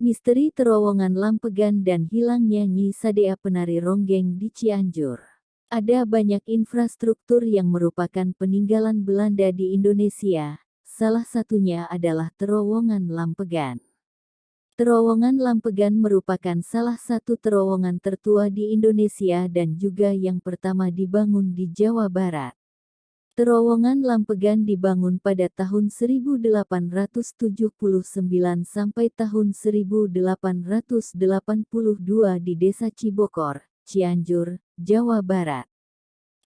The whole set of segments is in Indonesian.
Misteri terowongan Lampegan dan hilangnya Nyi Sadea penari ronggeng di Cianjur. Ada banyak infrastruktur yang merupakan peninggalan Belanda di Indonesia, salah satunya adalah terowongan Lampegan. Terowongan Lampegan merupakan salah satu terowongan tertua di Indonesia dan juga yang pertama dibangun di Jawa Barat. Terowongan Lampegan dibangun pada tahun 1879 sampai tahun 1882 di Desa Cibokor, Cianjur, Jawa Barat.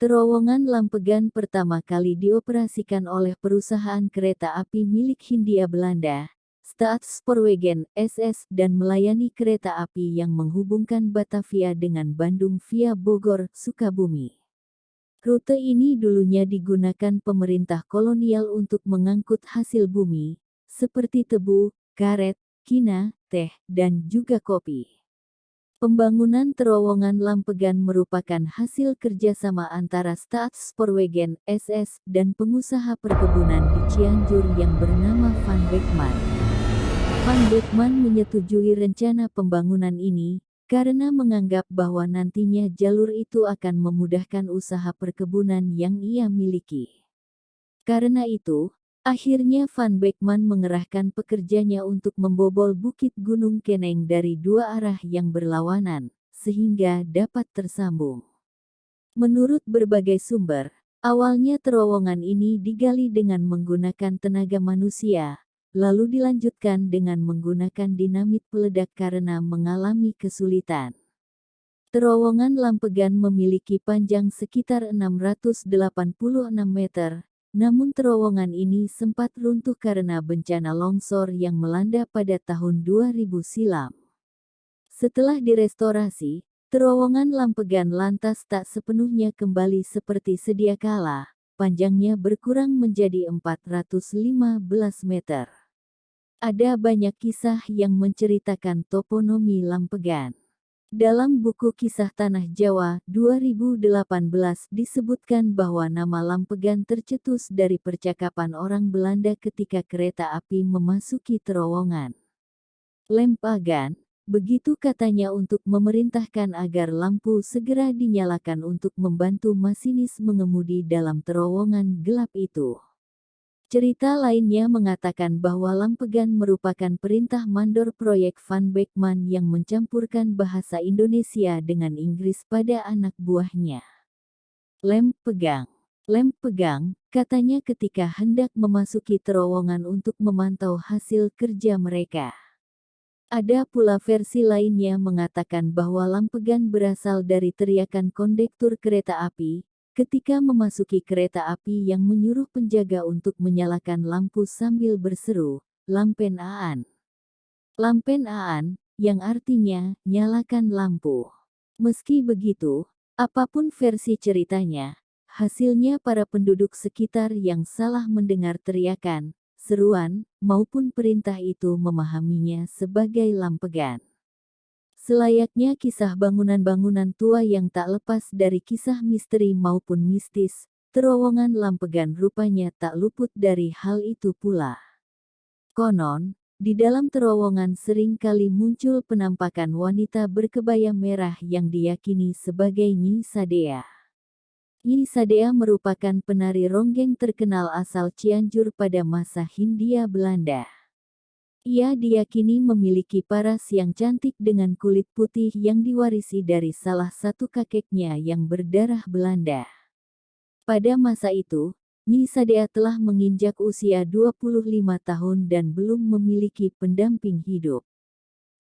Terowongan Lampegan pertama kali dioperasikan oleh perusahaan kereta api milik Hindia Belanda, Staatspoorwegen SS, dan melayani kereta api yang menghubungkan Batavia dengan Bandung via Bogor, Sukabumi. Rute ini dulunya digunakan pemerintah kolonial untuk mengangkut hasil bumi, seperti tebu, karet, kina, teh, dan juga kopi. Pembangunan terowongan Lampegan merupakan hasil kerjasama antara Staatspoorwegen SS dan pengusaha perkebunan di Cianjur yang bernama Van Beckman. Van Beckman menyetujui rencana pembangunan ini, karena menganggap bahwa nantinya jalur itu akan memudahkan usaha perkebunan yang ia miliki. Karena itu, akhirnya Van Beckman mengerahkan pekerjanya untuk membobol Bukit Gunung Keneng dari dua arah yang berlawanan, sehingga dapat tersambung. Menurut berbagai sumber, awalnya terowongan ini digali dengan menggunakan tenaga manusia, lalu dilanjutkan dengan menggunakan dinamit peledak karena mengalami kesulitan. Terowongan Lampegan memiliki panjang sekitar 686 meter, namun terowongan ini sempat runtuh karena bencana longsor yang melanda pada tahun 2000 silam. Setelah direstorasi, terowongan Lampegan lantas tak sepenuhnya kembali seperti sedia kala, panjangnya berkurang menjadi 415 meter. Ada banyak kisah yang menceritakan toponomi Lampegan. Dalam buku Kisah Tanah Jawa 2018 disebutkan bahwa nama Lampegan tercetus dari percakapan orang Belanda ketika kereta api memasuki terowongan Lempagan. Begitu katanya untuk memerintahkan agar lampu segera dinyalakan untuk membantu masinis mengemudi dalam terowongan gelap itu. Cerita lainnya mengatakan bahwa Lampegan merupakan perintah mandor proyek Van Beckman yang mencampurkan bahasa Indonesia dengan Inggris pada anak buahnya. Lem pegang, katanya ketika hendak memasuki terowongan untuk memantau hasil kerja mereka. Ada pula versi lainnya mengatakan bahwa Lampegan berasal dari teriakan kondektur kereta api, ketika memasuki kereta api yang menyuruh penjaga untuk menyalakan lampu sambil berseru, "Lampen aan." Lampen aan, yang artinya, nyalakan lampu. Meski begitu, apapun versi ceritanya, hasilnya para penduduk sekitar yang salah mendengar teriakan, seruan, maupun perintah itu memahaminya sebagai Lampegan. Selayaknya kisah bangunan-bangunan tua yang tak lepas dari kisah misteri maupun mistis, terowongan Lampegan rupanya tak luput dari hal itu pula. Konon, di dalam terowongan sering kali muncul penampakan wanita berkebaya merah yang diyakini sebagai Nyi Sadea. Nyi Sadea merupakan penari ronggeng terkenal asal Cianjur pada masa Hindia Belanda. Ia diyakini memiliki paras yang cantik dengan kulit putih yang diwarisi dari salah satu kakeknya yang berdarah Belanda. Pada masa itu, Nyi Sadea telah menginjak usia 25 tahun dan belum memiliki pendamping hidup.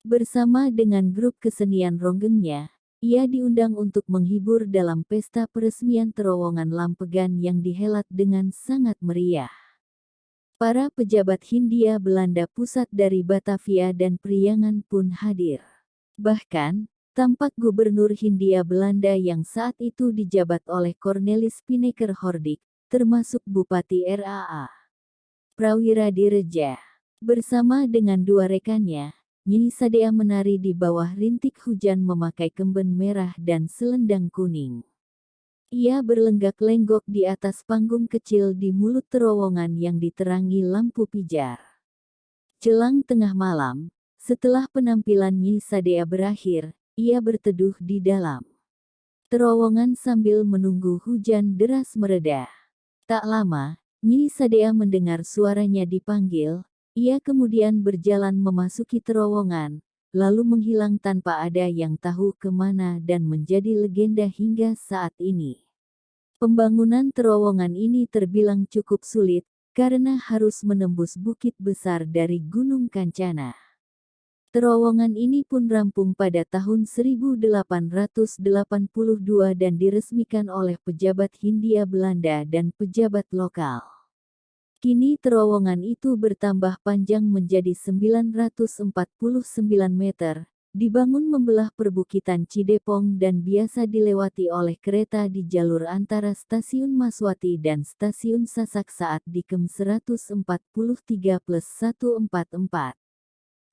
Bersama dengan grup kesenian ronggengnya, ia diundang untuk menghibur dalam pesta peresmian terowongan Lampegan yang dihelat dengan sangat meriah. Para pejabat Hindia Belanda pusat dari Batavia dan Priangan pun hadir. Bahkan, tampak Gubernur Hindia Belanda yang saat itu dijabat oleh Cornelis Pineker Hoordik, termasuk Bupati Raa. Prawira Direja. Bersama dengan dua rekannya, Nyi Sadea menari di bawah rintik hujan memakai kemben merah dan selendang kuning. Ia berlenggak-lenggok di atas panggung kecil di mulut terowongan yang diterangi lampu pijar. Jelang tengah malam, Setelah penampilan Nyi Sadea berakhir, ia berteduh di dalam terowongan sambil menunggu hujan deras mereda. Tak lama, Nyi Sadea mendengar suaranya dipanggil. Ia kemudian berjalan memasuki terowongan, lalu menghilang tanpa ada yang tahu kemana dan menjadi legenda hingga saat ini. Pembangunan terowongan ini terbilang cukup sulit, karena harus menembus bukit besar dari Gunung Kancana. Terowongan ini pun rampung pada tahun 1882 dan diresmikan oleh pejabat Hindia Belanda dan pejabat lokal. Kini terowongan itu bertambah panjang menjadi 949 meter, dibangun membelah perbukitan Cidepong dan biasa dilewati oleh kereta di jalur antara Stasiun Maswati dan Stasiun Sasak saat di Kem 143+144.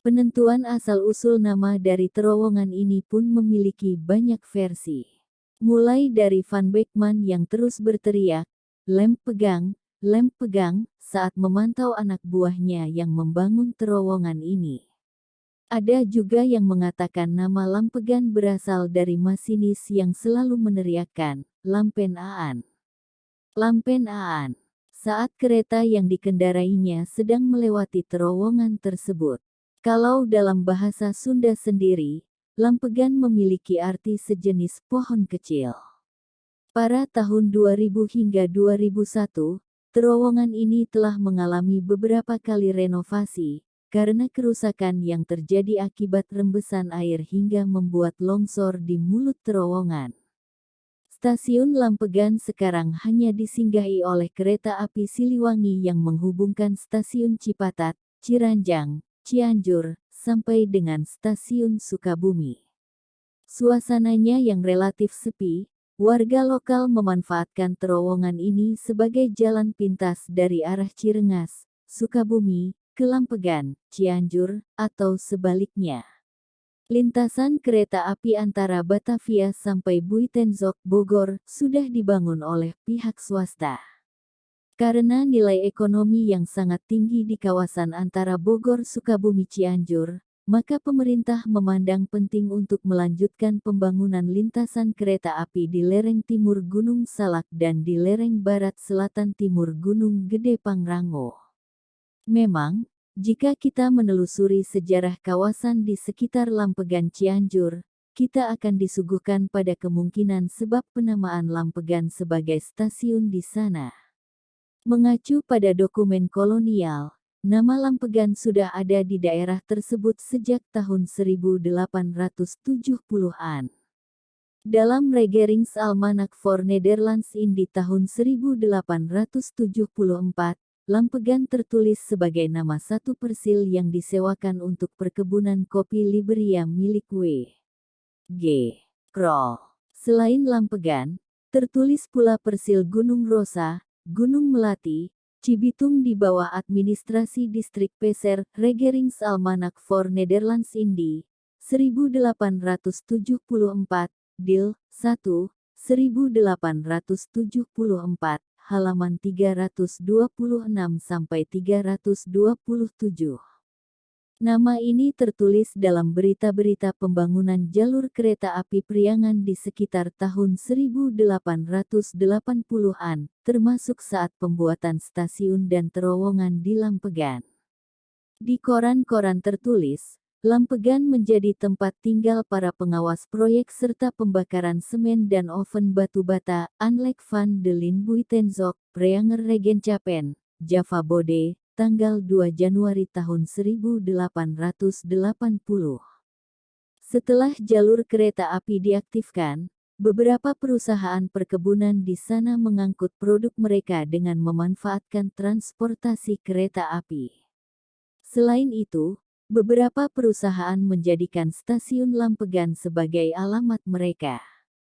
Penentuan asal-usul nama dari terowongan ini pun memiliki banyak versi. Mulai dari Van Beekman yang terus berteriak, lem pegang, saat memantau anak buahnya yang membangun terowongan ini. Ada juga yang mengatakan nama Lampegan berasal dari masinis yang selalu meneriakkan, Lampen Aan. Lampen Aan. Saat kereta yang dikendarainya sedang melewati terowongan tersebut. Kalau dalam bahasa Sunda sendiri, Lampegan memiliki arti sejenis pohon kecil. Pada tahun 2000 hingga 2001, terowongan ini telah mengalami beberapa kali renovasi, karena kerusakan yang terjadi akibat rembesan air hingga membuat longsor di mulut terowongan. Stasiun Lampegan sekarang hanya disinggahi oleh kereta api Siliwangi yang menghubungkan Stasiun Cipatat, Ciranjang, Cianjur, sampai dengan Stasiun Sukabumi. Suasananya yang relatif sepi, warga lokal memanfaatkan terowongan ini sebagai jalan pintas dari arah Cirengas, Sukabumi, ke Lampegan, Cianjur, atau sebaliknya. Lintasan kereta api antara Batavia sampai Buitenzok, Bogor, sudah dibangun oleh pihak swasta. Karena nilai ekonomi yang sangat tinggi di kawasan antara Bogor, Sukabumi, Cianjur, maka pemerintah memandang penting untuk melanjutkan pembangunan lintasan kereta api di lereng timur Gunung Salak dan di lereng barat selatan timur Gunung Gede Pangrango. Memang, jika kita menelusuri sejarah kawasan di sekitar Lampegan Cianjur, kita akan disuguhkan pada kemungkinan sebab penamaan Lampegan sebagai stasiun di sana. Mengacu pada dokumen kolonial, nama Lampegan sudah ada di daerah tersebut sejak tahun 1870-an. Dalam Regerings Almanak voor Nederlands in di tahun 1874, Lampegan tertulis sebagai nama satu persil yang disewakan untuk perkebunan kopi Liberia milik W. G. Krol. Selain Lampegan, tertulis pula persil Gunung Rosa, Gunung Melati, Cibitung di bawah administrasi distrik Peser, Regerings Almanak voor Nederlands Indi, 1874, Dil. 1, 1874, halaman 326-327. Nama ini tertulis dalam berita-berita pembangunan jalur kereta api Priangan di sekitar tahun 1880-an, termasuk saat pembuatan stasiun dan terowongan di Lampegan. Di koran-koran tertulis, Lampegan menjadi tempat tinggal para pengawas proyek serta pembakaran semen dan oven batu bata, Anlek van de Lin Buitenzok, Preanger Regencapen, Java Bode, tanggal 2 Januari tahun 1880. Setelah jalur kereta api diaktifkan, beberapa perusahaan perkebunan di sana mengangkut produk mereka dengan memanfaatkan transportasi kereta api. Selain itu, beberapa perusahaan menjadikan stasiun Lampegan sebagai alamat mereka.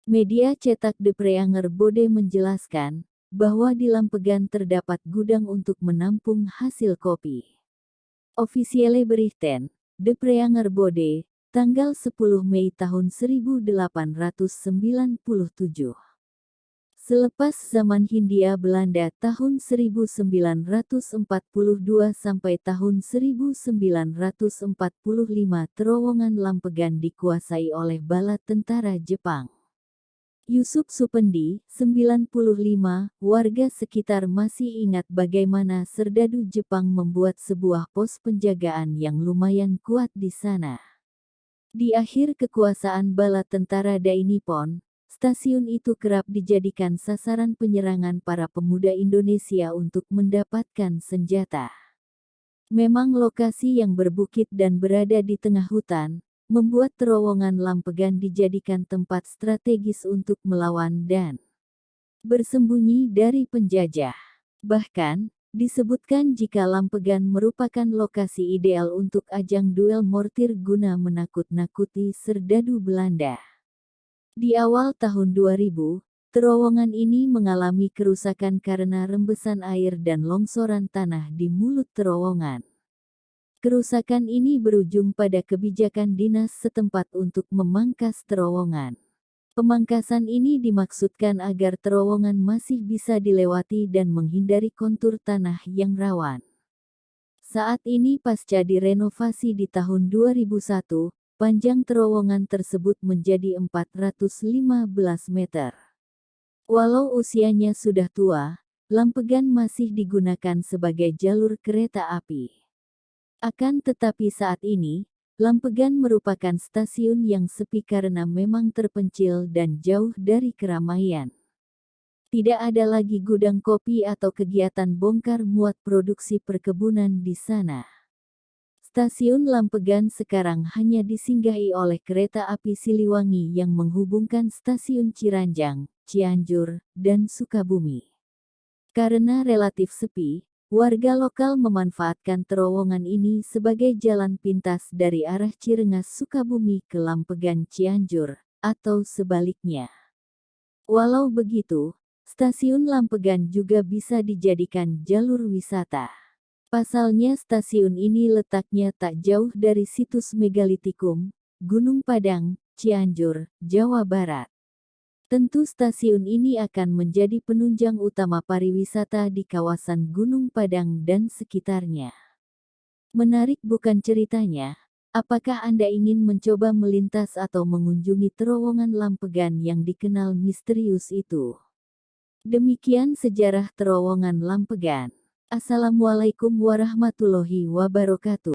Media cetak De Preanger Bode menjelaskan bahwa di Lampegan terdapat gudang untuk menampung hasil kopi. Officiële Berichten, De Preanger Bode, tanggal 10 Mei tahun 1897. Selepas zaman Hindia Belanda tahun 1942 sampai tahun 1945 terowongan Lampegan dikuasai oleh bala tentara Jepang. Yusuf Supendi, 95, warga sekitar masih ingat bagaimana serdadu Jepang membuat sebuah pos penjagaan yang lumayan kuat di sana. Di akhir kekuasaan bala tentara Dai Nippon, stasiun itu kerap dijadikan sasaran penyerangan para pemuda Indonesia untuk mendapatkan senjata. Memang lokasi yang berbukit dan berada di tengah hutan, membuat terowongan Lampegan dijadikan tempat strategis untuk melawan dan bersembunyi dari penjajah. Bahkan, disebutkan jika Lampegan merupakan lokasi ideal untuk ajang duel mortir guna menakut-nakuti serdadu Belanda. Di awal tahun 2000, terowongan ini mengalami kerusakan karena rembesan air dan longsoran tanah di mulut terowongan. Kerusakan ini berujung pada kebijakan dinas setempat untuk memangkas terowongan. Pemangkasan ini dimaksudkan agar terowongan masih bisa dilewati dan menghindari kontur tanah yang rawan. Saat ini pasca direnovasi di tahun 2001, panjang terowongan tersebut menjadi 415 meter. Walau usianya sudah tua, Lampegan masih digunakan sebagai jalur kereta api. Akan tetapi saat ini, Lampegan merupakan stasiun yang sepi karena memang terpencil dan jauh dari keramaian. Tidak ada lagi gudang kopi atau kegiatan bongkar muat produksi perkebunan di sana. Stasiun Lampegan sekarang hanya disinggahi oleh kereta api Siliwangi yang menghubungkan stasiun Ciranjang, Cianjur, dan Sukabumi. Karena relatif sepi, warga lokal memanfaatkan terowongan ini sebagai jalan pintas dari arah Cirengas Sukabumi ke Lampegan Cianjur, atau sebaliknya. Walau begitu, stasiun Lampegan juga bisa dijadikan jalur wisata. Pasalnya stasiun ini letaknya tak jauh dari situs megalitikum, Gunung Padang, Cianjur, Jawa Barat. Tentu stasiun ini akan menjadi penunjang utama pariwisata di kawasan Gunung Padang dan sekitarnya. Menarik bukan ceritanya? Apakah Anda ingin mencoba melintas atau mengunjungi terowongan Lampegan yang dikenal misterius itu? Demikian sejarah terowongan Lampegan. Assalamualaikum warahmatullahi wabarakatuh.